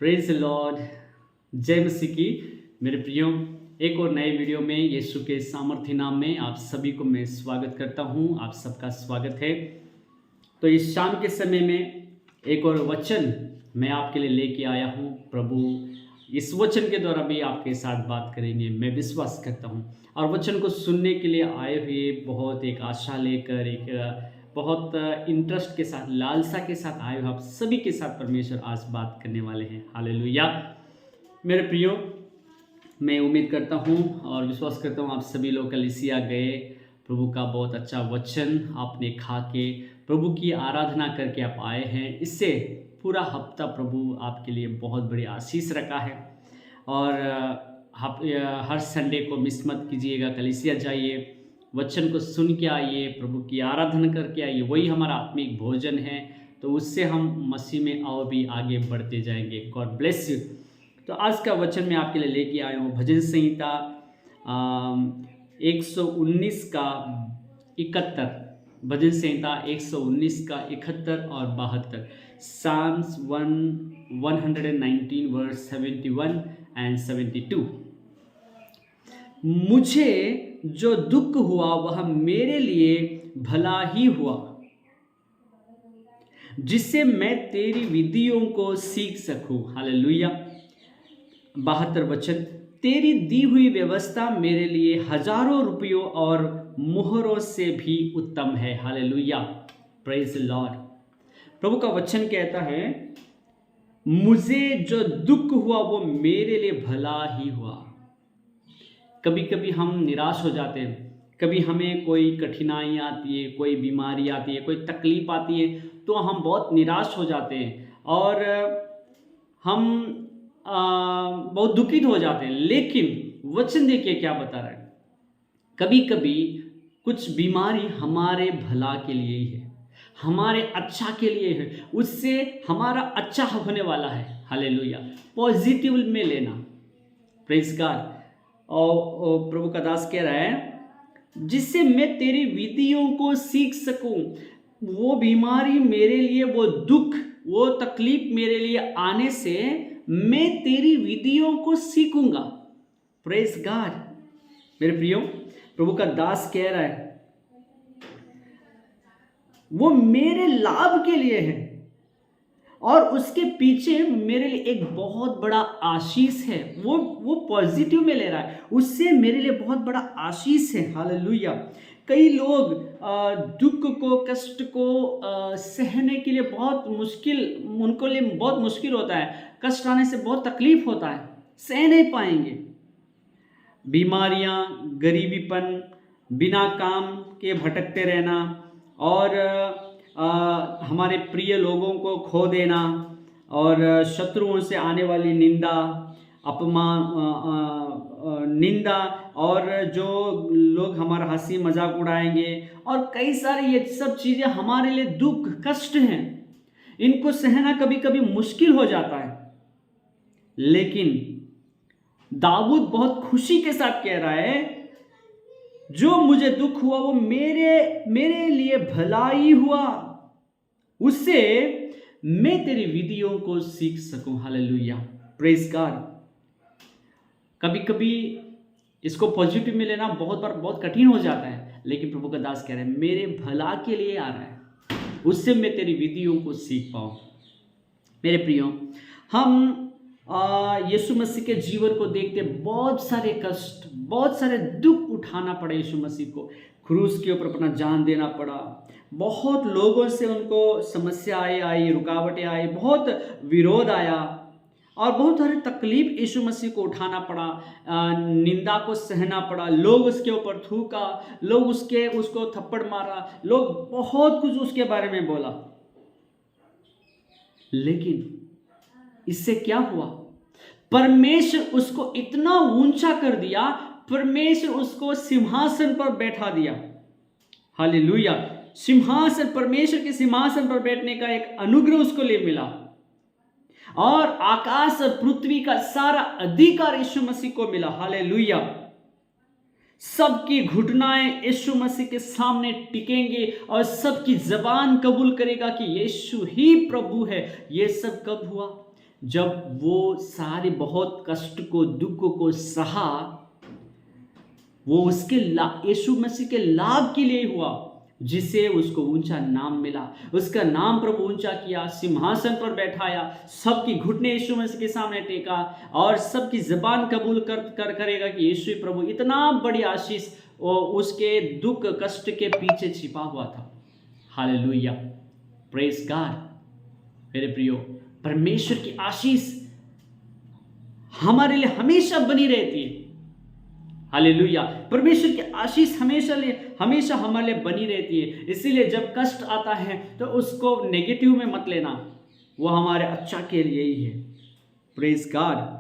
Praise Lord. जय मसीह की। मेरे प्रियो, एक और नए वीडियो में यीशु के सामर्थ्य नाम में आप सभी को मैं स्वागत करता हूं। आप सबका स्वागत है। तो इस शाम के समय में एक और वचन मैं आपके लिए लेके आया हूं। प्रभु इस वचन के द्वारा भी आपके साथ बात करेंगे, मैं विश्वास करता हूं। और वचन को सुनने के लिए आए हुए बहुत एक आशा लेकर, एक बहुत इंटरेस्ट के साथ, लालसा के साथ आए हुए आप सभी के साथ परमेश्वर आज बात करने वाले हैं। हालेलुया। मेरे प्रियो, मैं उम्मीद करता हूँ और विश्वास करता हूँ आप सभी लोग कलीसिया गए, प्रभु का बहुत अच्छा वचन आपने खा के प्रभु की आराधना करके आप आए हैं। इससे पूरा हफ्ता प्रभु आपके लिए बहुत बड़ी आशीष रखा है। और हर संडे को मिस मत कीजिएगा, कलीसिया जाइए, वचन को सुन के आइए, प्रभु की आराधना करके आइए। वही हमारा आत्मिक भोजन है। तो उससे हम मसीह में और भी आगे बढ़ते जाएंगे। God bless you. तो आज का वचन मैं आपके लिए लेके आया हूँ भजन संहिता 119 का 71। भजन संहिता 119 का 71 और 72। Psalms 119 verse 71 and 72। मुझे जो दुख हुआ वह मेरे लिए भला ही हुआ, जिससे मैं तेरी विधियों को सीख सकूं। हालेलुया। 72 वचन। तेरी दी हुई व्यवस्था मेरे लिए हजारों रुपयों और मोहरों से भी उत्तम है। हालेलुया। Praise Lord. प्रभु का वचन कहता है, मुझे जो दुख हुआ वो मेरे लिए भला ही हुआ। कभी कभी हम निराश हो जाते हैं, कभी हमें कोई कठिनाई आती है, कोई बीमारी आती है, कोई तकलीफ आती है, तो हम बहुत निराश हो जाते हैं और हम बहुत दुखित हो जाते हैं। लेकिन वचन देखिए क्या बता रहा है। कभी कभी कुछ बीमारी हमारे भला के लिए ही है, हमारे अच्छा के लिए है, उससे हमारा अच्छा होने वाला है। हालेलुया। पॉजिटिव में लेना। Praise God. और प्रभु का दास कह रहा है, जिससे मैं तेरी विधियों को सीख सकूं। वो बीमारी मेरे लिए, वो दुख, वो तकलीफ मेरे लिए आने से मैं तेरी विधियों को सीखूंगा। Praise God. मेरे प्रियो, प्रभु का दास कह रहा है वो मेरे लाभ के लिए है और उसके पीछे मेरे लिए एक बहुत बड़ा आशीष है। वो पॉजिटिव में ले रहा है, उससे मेरे लिए बहुत बड़ा आशीष है। हालेलुया। कई लोग दुख को, कष्ट को सहने के लिए बहुत मुश्किल, उनको लिए बहुत मुश्किल होता है। कष्ट आने से बहुत तकलीफ होता है, सह नहीं पाएंगे। बीमारियां, गरीबीपन, बिना काम के भटकते रहना और हमारे प्रिय लोगों को खो देना और शत्रुओं से आने वाली निंदा, अपमान, निंदा, और जो लोग हमारा हंसी मजाक उड़ाएंगे, और कई सारे ये सब चीज़ें हमारे लिए दुख, कष्ट हैं। इनको सहना कभी कभी मुश्किल हो जाता है। लेकिन दाऊद बहुत खुशी के साथ कह रहा है, जो मुझे दुख हुआ वो मेरे लिए भलाई हुआ, उससे मैं तेरी विधियों को सीख सकूं। हालेलुया। Praise God. कभी कभी इसको पॉजिटिव में लेना बहुत बार बहुत कठिन हो जाता है, लेकिन प्रभु का दास कह रहे हैं मेरे भला के लिए आ रहा है, उससे मैं तेरी विधियों को सीख पाऊं। मेरे प्रियो, हम यीशु मसीह के जीवन को देखते बहुत सारे कष्ट, बहुत सारे दुख उठाना पड़े। यीशु मसीह को क्रूस के ऊपर अपना जान देना पड़ा। बहुत लोगों से उनको समस्याएं आई, रुकावटें आई, बहुत विरोध आया और बहुत सारी तकलीफ यीशु मसीह को उठाना पड़ा। निंदा को सहना पड़ा। लोग उसके ऊपर थूका, लोग उसको थप्पड़ मारा, लोग बहुत कुछ उसके बारे में बोला। लेकिन इससे क्या हुआ? परमेश्वर उसको इतना ऊंचा कर दिया, परमेश्वर उसको सिंहासन पर बैठा दिया। हालेलुया। सिंहासन, परमेश्वर के सिंहासन पर बैठने का एक अनुग्रह उसको ले मिला और आकाश और पृथ्वी का सारा अधिकार यीशु मसीह को मिला। हालेलुया। सबकी घुटनाएं यीशु मसीह के सामने टिकेंगे और सबकी जबान कबूल करेगा कि यीशु ही प्रभु है। यह सब कब हुआ? जब वो सारे बहुत कष्ट को, दुख को सहा, वो उसके यीशु मसीह के लाभ के लिए हुआ, जिसे उसको ऊंचा नाम मिला। उसका नाम प्रभु ऊंचा किया, सिंहासन पर बैठाया, सबकी घुटने यीशु मसीह के सामने टेका और सबकी ज़बान कबूल करेगा कि यीशु प्रभु। इतना बड़ी आशीष उसके दुख कष्ट के पीछे छिपा हुआ था। Hallelujah, praise God. मेरे प्रियो, परमेश्वर की आशीष हमारे लिए हमेशा बनी रहती है। हालेलुया, परमेश्वर की आशीष हमेशा हमारे लिए बनी रहती है। इसीलिए जब कष्ट आता है तो उसको नेगेटिव में मत लेना, वो हमारे अच्छा के लिए ही है। Praise God.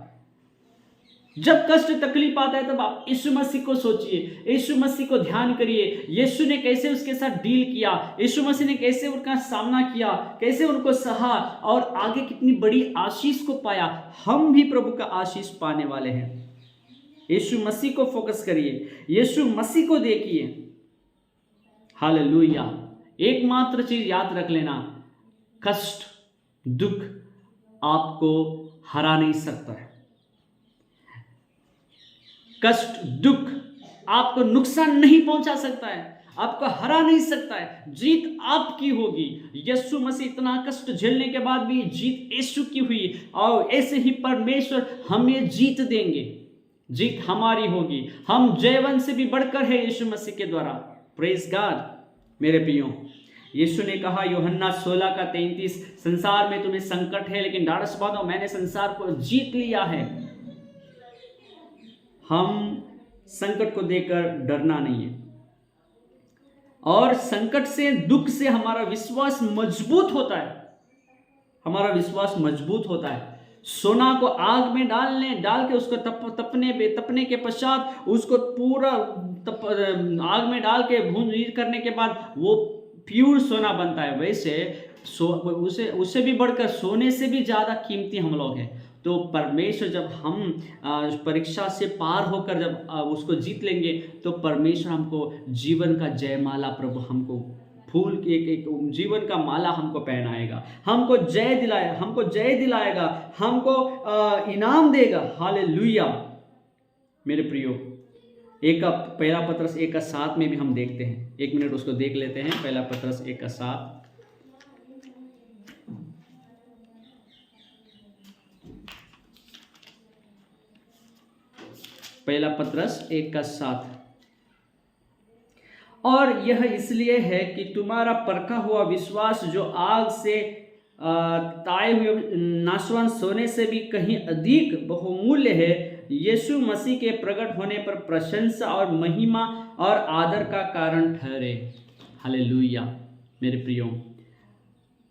जब कष्ट तकलीफ आता है तब आप यीशु मसीह को सोचिए, यीशु मसीह को ध्यान करिए। यीशु ने कैसे उसके साथ डील किया, यीशु मसीह ने कैसे उनका सामना किया, कैसे उनको सहा और आगे कितनी बड़ी आशीष को पाया। हम भी प्रभु का आशीष पाने वाले हैं। यीशु मसीह को फोकस करिए, यीशु मसीह को देखिए। हालेलुया। एकमात्र चीज याद रख लेना, कष्ट दुख आपको हरा नहीं सकता है। कष्ट दुख आपको नुकसान नहीं पहुंचा सकता है, आपको हरा नहीं सकता है। जीत आपकी होगी। यीशु मसीह इतना कष्ट झेलने के बाद भी जीत यीशु की हुई, और ऐसे ही परमेश्वर हमें जीत देंगे। जीत हमारी होगी। हम जयवंत से भी बढ़कर है यीशु मसीह के द्वारा। Praise God. मेरे प्रियो, यीशु ने कहा यूहन्ना 16:33, संसार में तुम्हें संकट है लेकिन ढाढ़स बांधो, मैंने संसार को जीत लिया है। हम संकट को देखकर डरना नहीं है, और संकट से दुख से हमारा विश्वास मजबूत होता है। हमारा विश्वास मजबूत होता है। सोना को आग में डाल के उसको तपने के पश्चात उसको पूरा आग में डाल के भून करने के बाद वो प्योर सोना बनता है। वैसे उससे भी बढ़कर, सोने से भी ज़्यादा कीमती हम लोग हैं। तो परमेश्वर, जब हम परीक्षा से पार होकर जब उसको जीत लेंगे तो परमेश्वर हमको जीवन का जयमाला, प्रभु हमको फूल एक जीवन का माला हमको पहनाएगा, हमको जय दिलाएगा, हमको इनाम देगा। हालेलुया। मेरे प्रियो, पहला पत्रस 1:7 में भी हम देखते हैं। 1 मिनट उसको देख लेते हैं। पहला पत्रस 1:7। पहला पत्रस 1:7। और यह इसलिए है कि तुम्हारा परखा हुआ विश्वास, जो आग से ताए हुए नाशवान सोने से भी कहीं अधिक बहुमूल्य है, यीशु मसीह के प्रकट होने पर प्रशंसा और महिमा और आदर का कारण ठहरे। हालेलुया। मेरे प्रियो,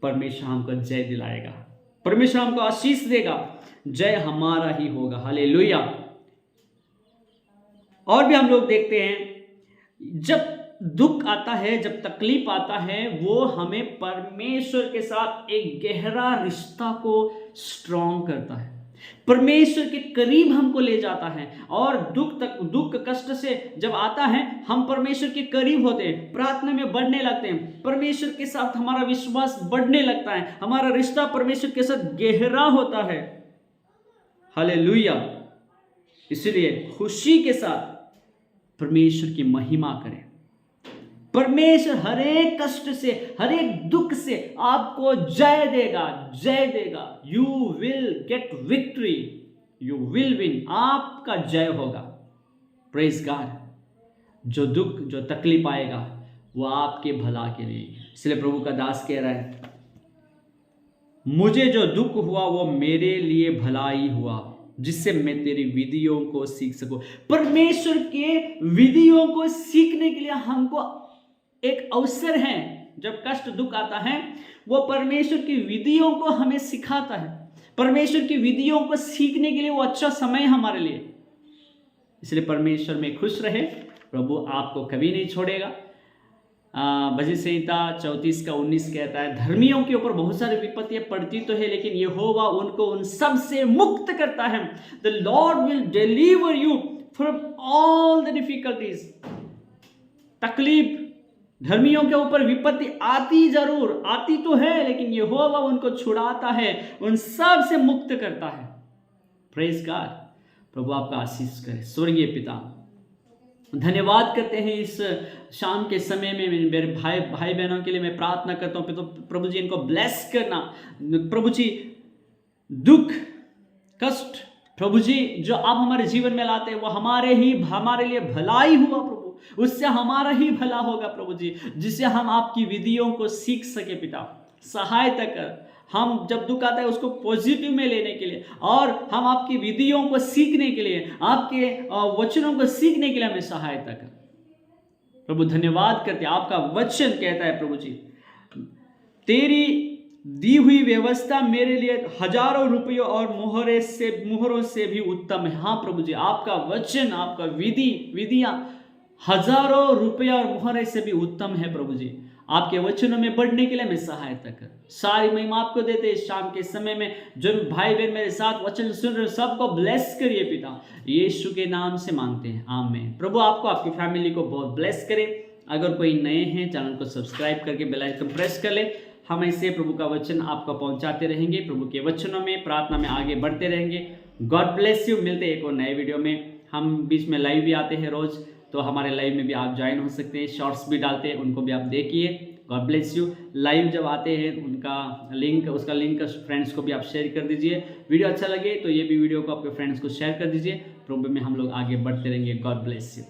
परमेश्वर हमको जय दिलाएगा, परमेश्वर हमको आशीष देगा, जय हमारा ही होगा। हालेलुया। और भी हम लोग देखते हैं, जब दुख आता है, जब तकलीफ आता है, वो हमें परमेश्वर के साथ एक गहरा रिश्ता को स्ट्रॉन्ग करता है, परमेश्वर के करीब हमको ले जाता है। और दुख कष्ट से जब आता है, हम परमेश्वर के करीब होते हैं, प्रार्थना में बढ़ने लगते हैं, परमेश्वर के साथ हमारा विश्वास बढ़ने लगता है, हमारा रिश्ता परमेश्वर के साथ गहरा होता है। हालेलुया। इसलिए खुशी के साथ परमेश्वर की महिमा करें। परमेश्वर हर एक कष्ट से, हर एक दुख से आपको जय देगा। You will get victory, you will win. आपका जय होगा। Praise God. जो दुख, जो तकलीफ आएगा, वो आपके भला के लिए। इसलिए प्रभु का दास कह रहा है, मुझे जो दुख हुआ वो मेरे लिए भलाई हुआ, जिससे मैं तेरी विधियों को सीख सकूं। परमेश्वर के विधियों को सीखने के लिए हमको एक अवसर है। जब कष्ट दुख आता है, वो परमेश्वर की विधियों को हमें सिखाता है। परमेश्वर की विधियों को सीखने के लिए वो अच्छा समय हमारे लिए। इसलिए परमेश्वर में खुश रहे। प्रभु आपको कभी नहीं छोड़ेगा। भजन संहिता 34:19 कहता है, धर्मियों के ऊपर बहुत सारी विपत्तियां पड़ती तो है, लेकिन यहोवा उनको उन सब से मुक्त करता है। The Lord will deliver you from all the difficulties. तकलीफ, धर्मियों के ऊपर विपत्ति आती जरूर, आती तो है, लेकिन यहोवा उनको छुड़ाता है, उन सब से मुक्त करता है। Praise God. प्रभु आपका आशीष करे। स्वर्गीय पिता, धन्यवाद करते हैं इस शाम के समय में मेरे भाई बहनों के लिए मैं प्रार्थना करता हूँ। तो प्रभु जी इनको ब्लेस करना। प्रभु जी दुख कष्ट प्रभु जी जो आप हमारे जीवन में लाते हैं वो हमारे लिए भलाई हुआ प्रभु, उससे हमारा ही भला होगा प्रभु जी, जिससे हम आपकी विधियों को सीख सके। पिता सहायता कर, हम जब दुख आता है उसको पॉजिटिव में लेने के लिए और हम आपकी विधियों को सीखने के लिए, आपके वचनों को सीखने के लिए हमें सहायता कर। प्रभु धन्यवाद करते हैं। आपका वचन कहता है प्रभु जी, तेरी दी हुई व्यवस्था मेरे लिए हजारों रुपयों और मोहरों से भी उत्तम है। हाँ प्रभु जी, आपका वचन, आपका विधियां हजारों रुपया और मोहरे से भी उत्तम है प्रभु जी। आपके वचनों में बढ़ने के लिए हमें सहायता कर। सारी महिमा आपको देते हैं। शाम के समय में जो भाई बहन मेरे साथ वचन सुन रहे सबको ब्लेस करिए पिता, यीशु के नाम से मांगते हैं, आमीन। प्रभु आपको, आपकी फैमिली को बहुत ब्लेस करे। अगर कोई नए हैं चैनल को सब्सक्राइब करके बेल आइकन प्रेस कर ले। हम ऐसे प्रभु का वचन आपको पहुंचाते रहेंगे, प्रभु के वचनों में प्रार्थना में आगे बढ़ते रहेंगे। God bless you. मिलते हैं एक और नए वीडियो में। हम बीच में लाइव भी आते हैं रोज, तो हमारे लाइव में भी आप ज्वाइन हो सकते हैं। शॉर्ट्स भी डालते हैं, उनको भी आप देखिए। God bless you. लाइव जब आते हैं उसका लिंक फ्रेंड्स को भी आप शेयर कर दीजिए। वीडियो अच्छा लगे तो ये भी वीडियो को आपके फ्रेंड्स को शेयर कर दीजिए। प्रभु में हम लोग आगे बढ़ते रहेंगे। God bless you.